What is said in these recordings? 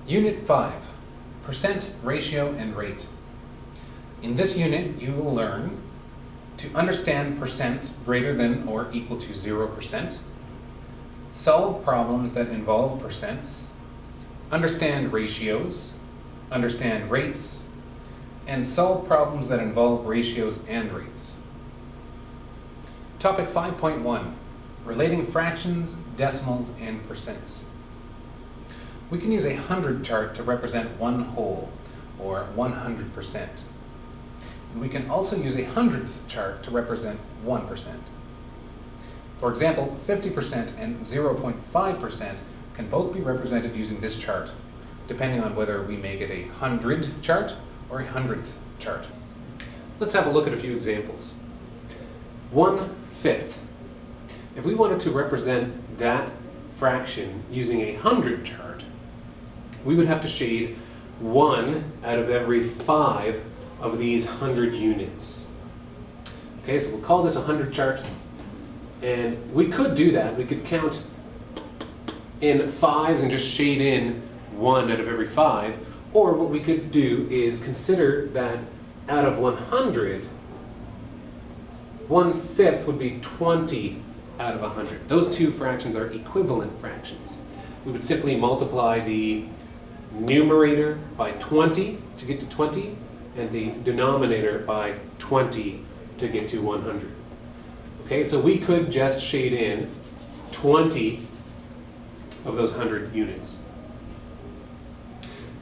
Unit 5, Percent, Ratio, and Rate. In this unit, you will learn to understand percents greater than or equal to 0%, solve problems that involve percents, understand ratios, understand rates, and solve problems that involve ratios and rates. Topic 5.1, Relating Fractions, Decimals, and Percents. We can use a 100 chart to represent one whole, or 100%. And we can also use a 100th chart to represent 1%. For example, 50% and 0.5% can both be represented using this chart, depending on whether we make it a 100 chart or a 100th chart. Let's have a look at a few examples. 1/5. If we wanted to represent that fraction using a 100 chart, we would have to shade 1 out of every 5 of these 100 units. Okay, so we'll call this a 100 chart, and we could do that. We could count in 5s and just shade in 1 out of every 5, or what we could do is consider that out of 100, 1/5 would be 20 out of 100. Those two fractions are equivalent fractions. We would simply multiply the numerator by 20 to get to 20, and the denominator by 20 to get to 100. Okay, so we could just shade in 20 of those 100 units.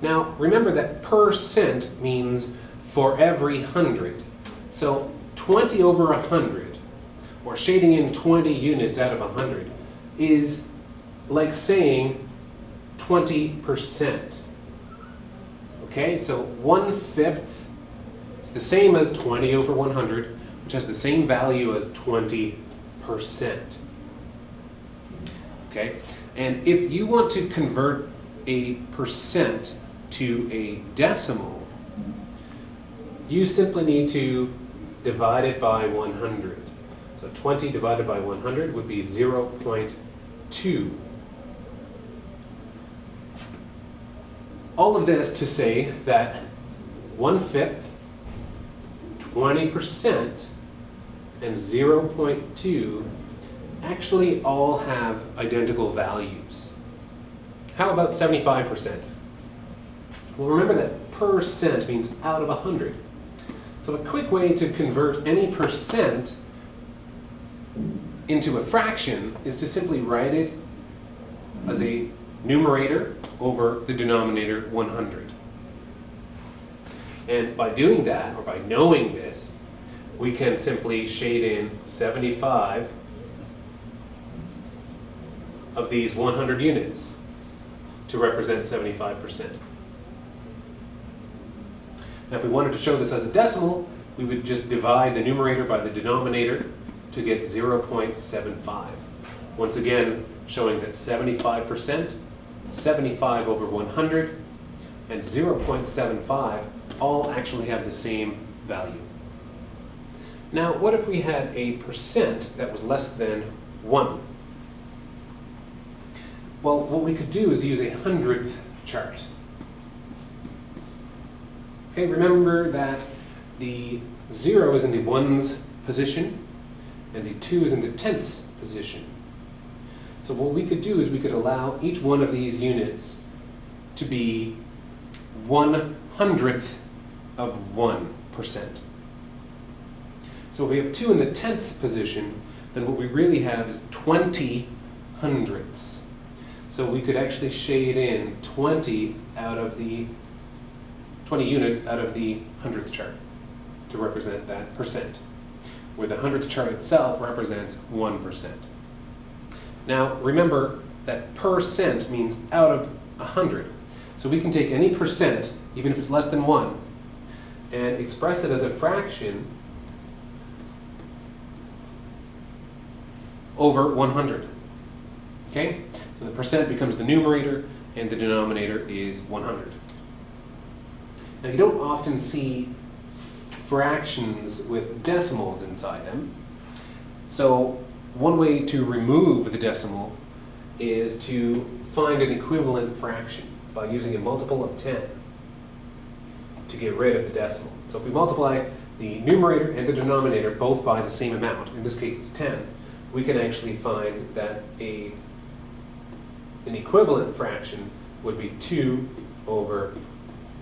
Now, remember that percent means for every 100. So 20 over 100, or shading in 20 units out of 100, is like saying 20%. Okay, so 1/5 is the same as 20 over 100, which has the same value as 20%. Okay, and if you want to convert a percent to a decimal, you simply need to divide it by 100. So 20 divided by 100 would be 0.2. All of this to say that 1/5, 20%, and 0.2 actually all have identical values. How about 75%? Well, remember that percent means out of 100. So a quick way to convert any percent into a fraction is to simply write it as a numerator over the denominator 100. And by doing that, or by knowing this, we can simply shade in 75 of these 100 units to represent 75%. Now if we wanted to show this as a decimal, we would just divide the numerator by the denominator to get 0.75. Once again, showing that 75%, 75 over 100, and 0.75 all actually have the same value. Now, what if we had a percent that was less than 1? Well, what we could do is use a 100th chart. Okay, remember that the 0 is in the 1's position, and the 2 is in the 10th's position. So what we could do is we could allow each one of these units to be 1/100th of 1%. So if we have 2 in the 10th position, then what we really have is 20 hundredths. So we could actually shade in 20 units out of the 100th chart to represent that percent, where the 100th chart itself represents 1%. Now remember that percent means out of 100. So we can take any percent, even if it's less than 1, and express it as a fraction over 100. Okay? So the percent becomes the numerator and the denominator is 100. Now you don't often see fractions with decimals inside them. So one way to remove the decimal is to find an equivalent fraction. by using a multiple of 10 to get rid of the decimal. So if we multiply the numerator and the denominator both by the same amount, in this case it's 10, we can actually find that an equivalent fraction would be 2 over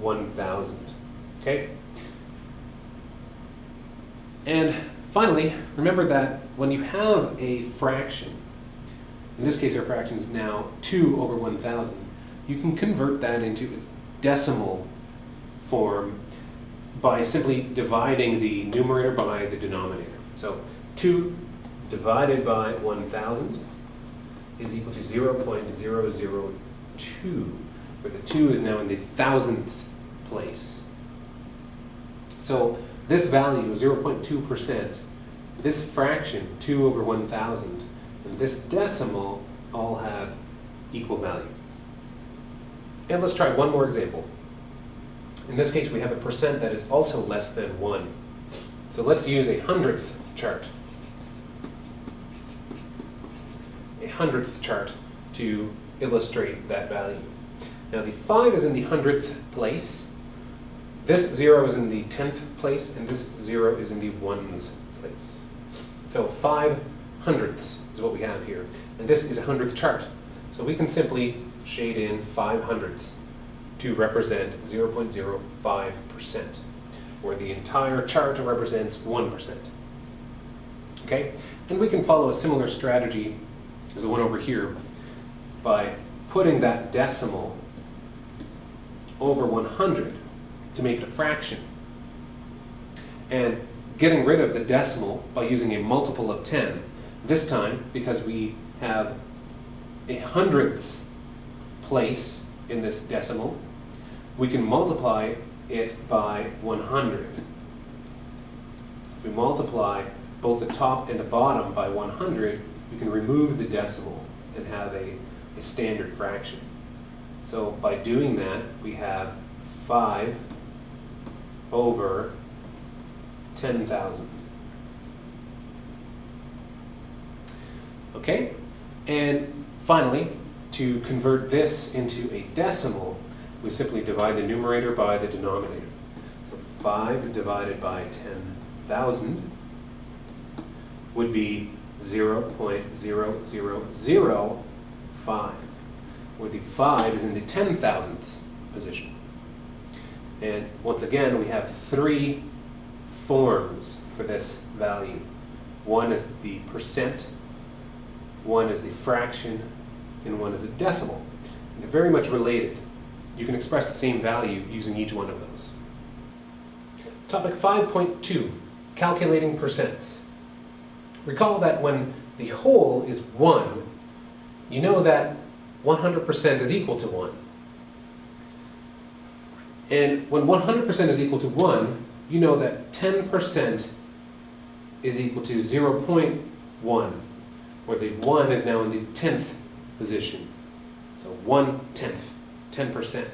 1,000. Okay? And finally, remember that when you have a fraction, in this case our fraction is now 2 over 1,000, you can convert that into its decimal form by simply dividing the numerator by the denominator. So 2 divided by 1,000 is equal to 0.002, where the 2 is now in the thousandth place. So this value, 0.2%, this fraction, 2 over 1,000, and this decimal all have equal value. And let's try one more example. In this case, we have a percent that is also less than 1. So let's use a hundredth chart. A hundredth chart to illustrate that value. Now the 5 is in the hundredth place. This 0 is in the 10th place, and this 0 is in the ones place. So 5 hundredths is what we have here. And this is a hundredth chart. So we can simply shade in 5 hundredths to represent 0.05%, where the entire chart represents 1%. Okay? And we can follow a similar strategy as the one over here by putting that decimal over 100 to make it a fraction, and getting rid of the decimal by using a multiple of 10. This time, because we have a hundredths place in this decimal, we can multiply it by 100. If we multiply both the top and the bottom by 100, we can remove the decimal and have a standard fraction. So by doing that, we have 5 over 10,000. Okay? And finally, to convert this into a decimal, we simply divide the numerator by the denominator. So 5 divided by 10,000 would be 0.0005, where the 5 is in the 10,000th position. And once again, we have 3 forms for this value. One is the percent, one is the fraction, and one is a decimal. And they're very much related. You can express the same value using each one of those. Topic 5.2, calculating percents. Recall that when the whole is 1, you know that 100% is equal to 1. And when 100% is equal to 1, you know that 10% is equal to 0.1, where the 1 is now in the 10th position. So 1/10, 10%.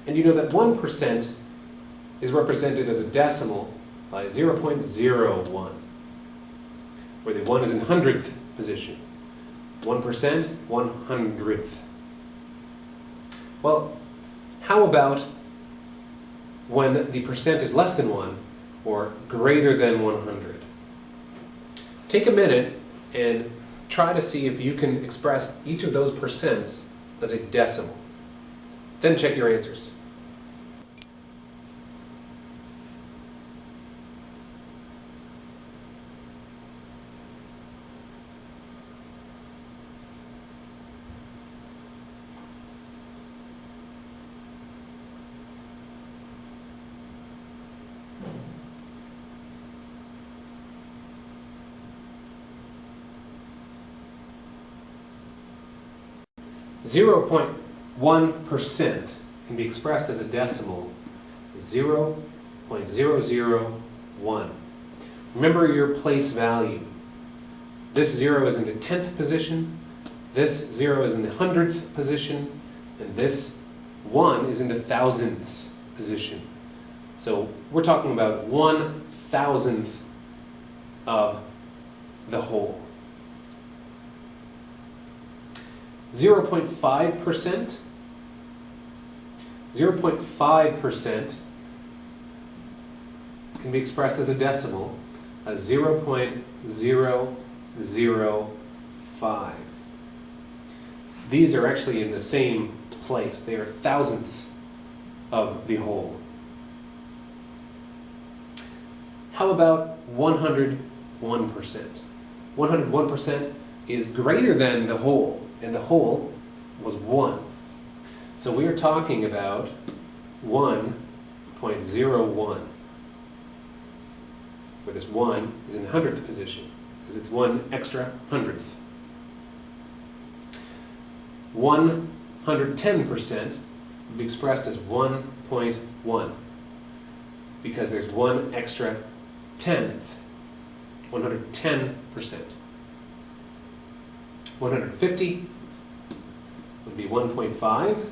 And you know that 1% is represented as a decimal by 0.01, where the 1 is in 100th position. 1%, 100th. Well, how about when the percent is less than 1 or greater than 100? Take a minute and try to see if you can express each of those percents as a decimal. Then check your answers. Zero 0.1% can be expressed as a decimal, 0.001. Remember your place value. This 0 is in the 10th position, this 0 is in the 100th position, and this 1 is in the thousandths position. So we're talking about 1/1000th of the whole. 0.5% 0.5% can be expressed as a decimal as 0.005. These are actually in the same place. They are thousandths of the whole. How about 101%? 101% is greater than the whole, and the whole was 1. So we are talking about 1.01, where this 1 is in the hundredth position, because it's 1 extra hundredth. 110% would be expressed as 1.1, because there's 1 extra tenth, 110%. 150 would be 1.5.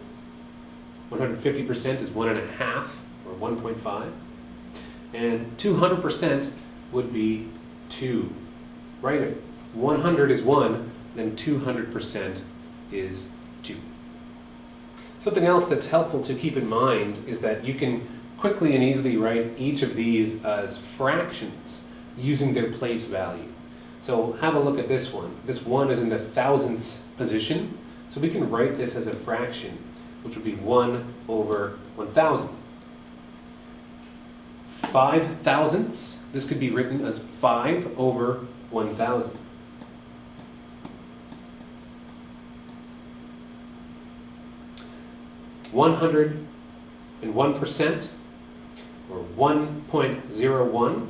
150% is 1.5, or 1.5. And 200% would be 2. Right? If 100 is 1, then 200% is 2. Something else that's helpful to keep in mind is that you can quickly and easily write each of these as fractions using their place value. So have a look at this one. This 1 is in the thousandths position, so we can write this as a fraction, which would be 1 over 1,000. 5 thousandths, this could be written as 5 over 1,000. (101%) or 1.01,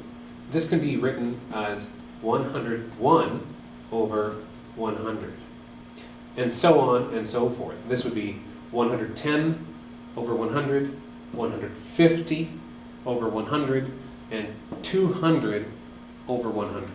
this can be written as 101 over 100. And so on and so forth. This would be 110 over 100, 150 over 100, and 200 over 100.